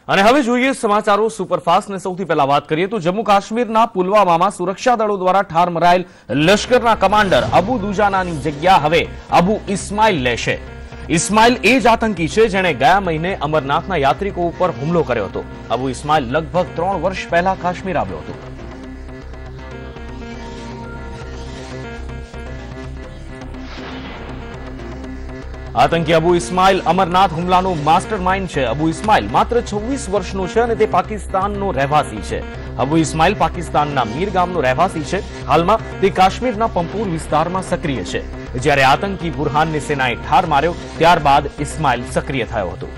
અને હવે જોઈએ સમાચારો સુપરફાસ્ટ ને સૌથી પહેલા વાત કરીએ તો જમ્મુ કાશ્મીરના પુલવામામાં સુરક્ષા દળો દ્વારા ઠાર મરાયેલ લશ્કરના કમાન્ડર અબુ દુજાનાની જગ્યા હવે અબુ ઇસ્માઇલ લેશે। ઇસ્માઇલ એ જ આતંકી છે જેણે ગયા મહિને અમરનાથના યાત્રિકો ઉપર હુમલો કર્યો હતો। અબુ ઇસ્માઇલ લગભગ 3 વર્ષ પહેલા કાશ્મીર આવ્યો હતો। આતંકી અબુ ઇસ્માઇલ અમરનાથ હુમલાનો માસ્ટરમાઇન્ડ છે। અબુ ઇસ્માઇલ માત્ર 26 વર્ષનો છે અને તે પાકિસ્તાનનો રહેવાસી છે। અબુ ઇસ્માઇલ પાકિસ્તાનના મીર ગામનો રહેવાસી છે। હાલમાં તે કાશ્મીરના પંપોર વિસ્તારમાં સક્રિય છે। જ્યારે આતંકી બુરહાનને સેનાએ ઠાર માર્યો ત્યારબાદ ઇસ્માઇલ સક્રિય થયો હતો।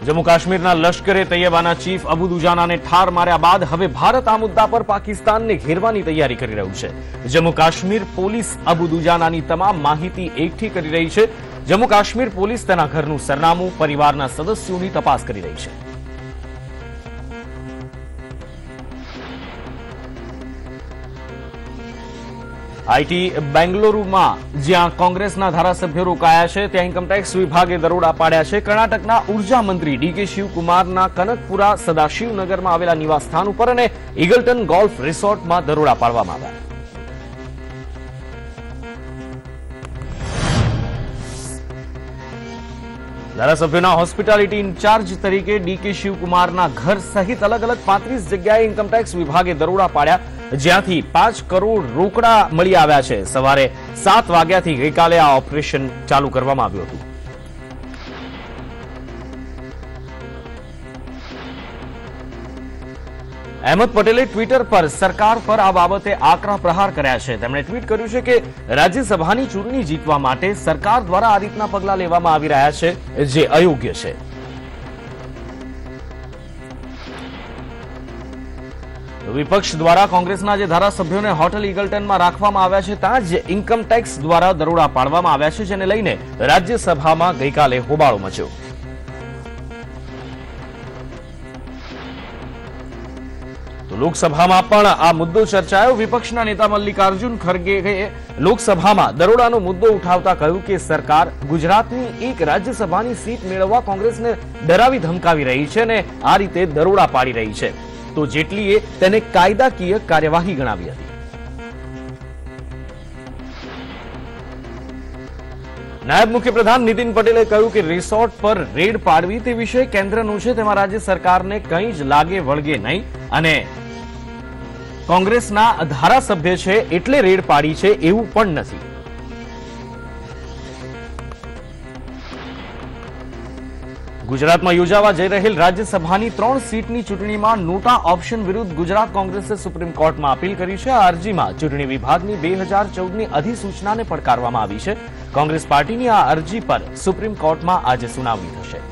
જમ્મુ કાશ્મીરના લશ્કરે તૈયબાના ચીફ અબુ દુજાનાને ઠાર માર્યા બાદ હવે ભારત આ મુદ્દા પર પાકિસ્તાનને ઘેરવાની તૈયારી કરી રહ્યું છે। જમ્મુ કાશ્મીર પોલીસ અબુ દુજાનાની તમામ માહિતી એકઠી કરી રહી છે। જમ્મુ કાશ્મીર પોલીસ તેના ઘરનું સરનામું, પરિવારના સદસ્યોની તપાસ કરી રહી છે। આઈટી બેંગલુરુમાં જ્યાં કોંગ્રેસના ધારાસભ્યો રોકાયા છે ત્યાં ઇન્કમટેક્સ વિભાગે દરોડા પાડ્યા છે। કર્ણાટકના ઉર્જા મંત્રી ડીકે શિવકુમારના કનકપુરા સદાશિવનગરમાં આવેલા નિવાસસ્થાન ઉપર અને ઇગલ્ટન ગોલ્ફ રિસોર્ટમાં દરોડા પાડવામાં આવ્યા। ધારાસભ્યોના હોસ્પિટાલિટી ઇન્ચાર્જ તરીકે ડીકે શિવકુમારના ઘર સહિત અલગ અલગ 35 જગ્યાએ ઇન્કમટેક્સ વિભાગે દરોડા પાડ્યા, જ્યાંથી 5 કરોડ રોકડા મળી આવ્યા છે। સવારે 7 વાગ્યાથી ગઈકાલે આ ઓપરેશન ચાલુ કરવામાં આવ્યું હતું। અહેમદ પટેલે ટ્વિટર પર સરકાર પર આ બાબતે આકરા પ્રહાર કર્યા છે। તેમણે ટ્વીટ કર્યું છે કે રાજ્યસભાની ચૂંટણી જીતવા માટે સરકાર દ્વારા આ રીતના પગલાં લેવામાં આવી રહ્યા છે, જે અયોગ્ય છે। વિપક્ષ દ્વારા કોંગ્રેસના જે ધારાસભ્યોને હોટેલ ઇગલ્ટનમાં રાખવામાં આવ્યા છે ત્યાં જ ઇન્કમટેક્સ દ્વારા દરોડા પાડવામાં આવ્યા છે, જેને લઈને રાજ્યસભામાં ગઈકાલે હોબાળો મચ્યો। લોકસભામાં પણ આ મુદ્દો ચર્ચાયો। વિપક્ષના નેતા મલ્લિકાર્જુન ખરગેએ લોકસભામાં દરોડાનો મુદ્દો ઉઠાવતા કહ્યું કે સરકાર ગુજરાતની એક રાજ્યસભાની સીટ મેળવવા કોંગ્રેસને ડરાવી ધમકાવી રહી છે અને આ રીતે દરોડા પાડી રહી છે, તો જેટલીએ તેને કાયદાકીય કાર્યવાહી ગણાવી હતી। નાયબ મુખ્યપ્રધાન નીતિન પટેલે કહ્યું કે રિસોર્ટ પર રેડ પાડવી તે વિષય કેન્દ્રનું છે, તેમાં રાજ્ય સરકારને કંઈ જ લાગે વળગે નહીં અને કોંગ્રેસના ધારાસભ્ય છે એટલે રેડ પાડી છે એવું પણ નથી। ગુજરાતમાં યોજાવા જઈ રહેલ રાજ્યસભાની 3 સીટની ચૂંટણીમાં નોટા ઓપ્શન વિરુદ્ધ ગુજરાત કોંગ્રેસે સુપ્રીમ કોર્ટમાં અપીલ કરી છે। આ અરજીમાં ચૂંટણી વિભાગની 2014ની અધિસૂચનાને પડકારવામાં આવી છે। કોંગ્રેસ પાર્ટીની આ અરજી પર સુપ્રીમ કોર્ટમાં આજે સુનાવણી થશે।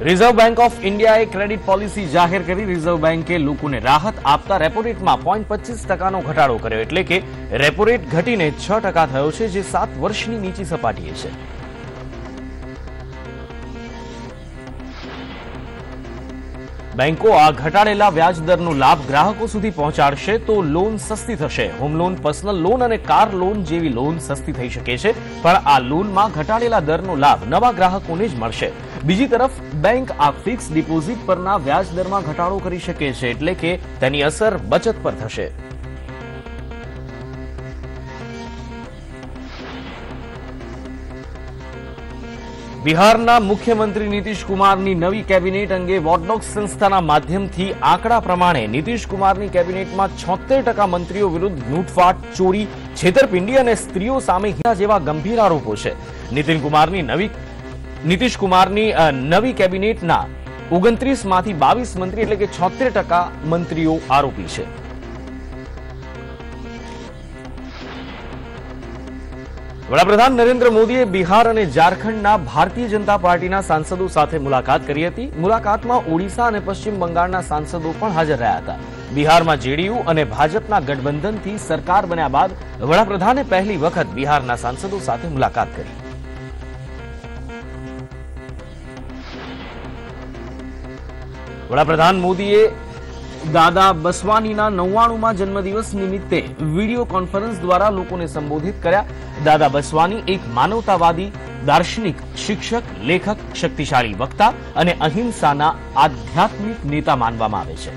રિઝર્વ બેંક ઓફ ઇન્ડિયાએ ક્રેડિટ પોલિસી જાહેર કરી। રિઝર્વ બેંકે લોકોને રાહત આપતા રેપો રેટમાં 0.25% ઘટાડો કર્યો, એટલે કે રેપો રેટ ઘટીને 6% થયો છે, જે 7 વર્ષની નીચી સપાટીએ છે। બેંકો આ ઘટાડેલા વ્યાજદરનો લાભ ગ્રાહકો સુધી પહોંચાડશે તો લોન સસ્તી થશે। હોમ લોન, પર્સનલ લોન અને કાર લોન જેવી લોન સસ્તી થઈ શકે છે, પણ આ લોનમાં ઘટાડેલા દરનો લાભ નવા ગ્રાહકોને જ મળશે। બીજી તરફ બેંક આ ફિક્સ ડિપોઝિટ પરના વ્યાજદરમાં ઘટાડો કરી શકે છે, એટલે કે તેની અસર બચત પર થશે। બિહારના મુખ્યમંત્રી નીતિશ કુમારની નવી કેબિનેટ અંગે વોટડોગ સંસ્થાના માધ્યમથી આંકડા પ્રમાણે નીતિશ કુમારની કેબિનેટમાં 76% મંત્રીઓ વિરુદ્ધ લૂંટફાટ, ચોરી, છેતરપિંડી અને સ્ત્રીઓ સામે હિંસા જેવા ગંભીર આરોપો છે। નીતિશ કુમારની નવી કેબિનેટના 29 માંથી 22 મંત્રી એટલે કે 76% મંત્રીઓ આરોપી છે। વડાપ્રધાન નરેન્દ્ર મોદીએ બિહાર અને ઝારખંડના ભારતીય જનતા પાર્ટીના સાંસદો સાથે મુલાકાત કરી હતી। મુલાકાતમાં ઓડિશા અને પશ્ચિમ બંગાળના સાંસદો પણ હાજર રહ્યા હતા। બિહારમાં જેડીયુ અને ભાજપના ગઠબંધનથી સરકાર બન્યા બાદ વડાપ્રધાને પહેલી વખત બિહારના સાંસદો સાથે મુલાકાત કરી। વડાપ્રધાન મોદીએ દાદા બસવાનીના 99મા જન્મદિવસ નિમિત્તે વિડીયો કોન્ફરન્સ દ્વારા લોકોને સંબોધિત કર્યા. દાદા બસવાની એક માનવતાવાદી, દાર્શનિક, શિક્ષક, લેખક, શક્તિશાળી વક્તા અને અહિંસાના આધ્યાત્મિક નેતા માનવામાં આવે છે.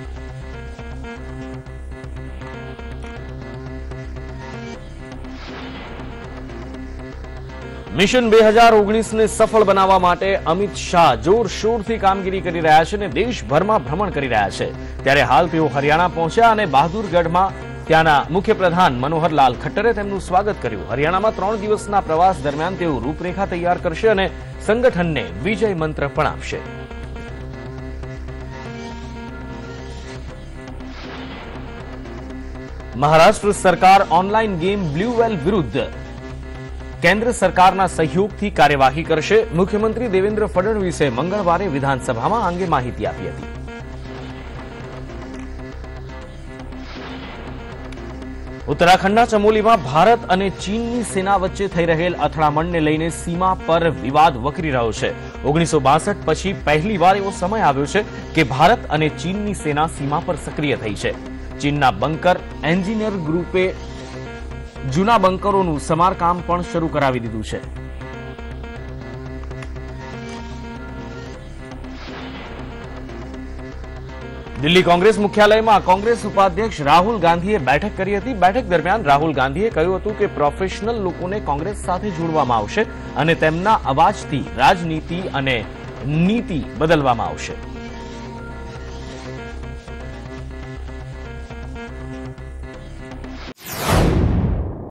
મિશન 2019ને સફળ બનાવવા માટે અમિત શાહ જોરશોરથી કામગીરી કરી રહ્યા છે અને દેશભરમાં ભ્રમણ કરી રહ્યા છે. ત્યારે હાલ તેઓ હરિયાણા પહોંચ્યા અને બહાદુરગઢમાં ત્યાંના મુખ્યપ્રધાન મનોહરલાલ ખટ્ટરે તેમનું સ્વાગત કર્યું. હરિયાણામાં 3 દિવસના પ્રવાસ દરમિયાન તેઓ રૂપરેખા તૈયાર કરશે અને સંગઠનને વિજય મંત્ર પણ આપશે. મહારાષ્ટ્ર સરકાર ઓનલાઈન ગેમ બ્લુ વેલ વિરુદ્ધ કેન્દ્ર સરકારના સહયોગથી કાર્યવાહી કરશે. મુખ્યમંત્રી દેવેન્દ્ર ફડણવીસે મંગળવારે વિધાનસભામાં આ અંગે માહિતી આપી હતી. ઉત્તરાખંડના ચમોલીમાં ભારત અને ચીનની સેના વચ્ચે થઈ રહેલ અથડામણને લઈને સીમા પર વિવાદ વકરી રહ્યો છે. 1962 પછી પહેલીવાર એવો સમય આવ્યો છે કે ભારત અને ચીનની સેના સીમા પર સક્રિય થઈ છે. ચીનના બંકર એન્જિનિયર ગ્રુપે જૂના બંકરોનું સમારકામ પણ શરૂ કરાવી દીધું છે. દિલ્હી કોંગ્રેસ મુખ્યાલયમાં કોંગ્રેસ ઉપાધ્યક્ષ રાહુલ ગાંધીએ બેઠક કરી હતી. બેઠક દરમિયાન રાહુલ ગાંધીએ કહ્યું હતું કે પ્રોફેશનલ લોકોને કોંગ્રેસ સાથે જોડવામાં આવશે અને તેમના અવાજથી રાજનીતિ અને નીતિ બદલવામાં આવશે.